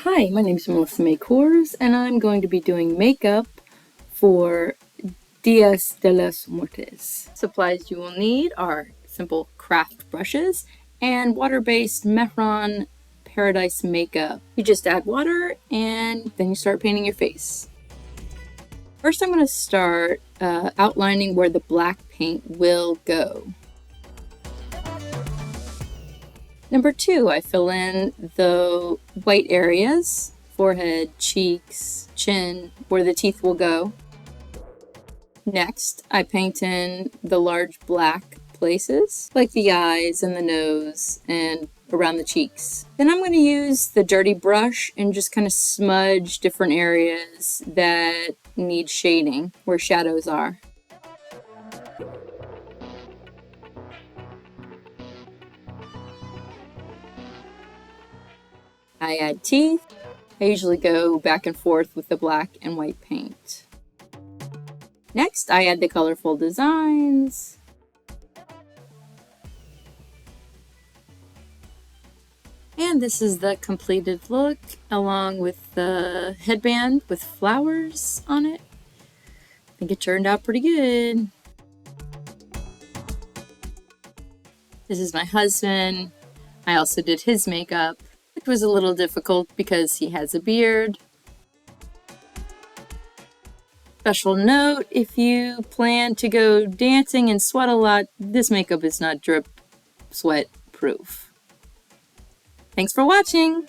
Hi, my name is Melissa Makors, and I'm going to be doing makeup for Dias de los Muertos. Supplies you will need are simple craft brushes and water-based Mehron-Paradise makeup. You just add water and then you start painting your face. First, I'm going to start outlining where the black paint will go. Number 2, I fill in the white areas, forehead, cheeks, chin, where the teeth will go. Next, I paint in the large black places, like the eyes and the nose and around the cheeks. Then I'm going to use the dirty brush and just kind of smudge different areas that need shading, where shadows are. I add teeth. I usually go back and forth with the black and white paint. Next, I add the colorful designs. And this is the completed look, along with the headband with flowers on it. I think it turned out pretty good. This is my husband. I also did his makeup. It was a little difficult because he has a beard. Special note, if you plan to go dancing and sweat a lot, this makeup is not drip sweat proof. Thanks for watching!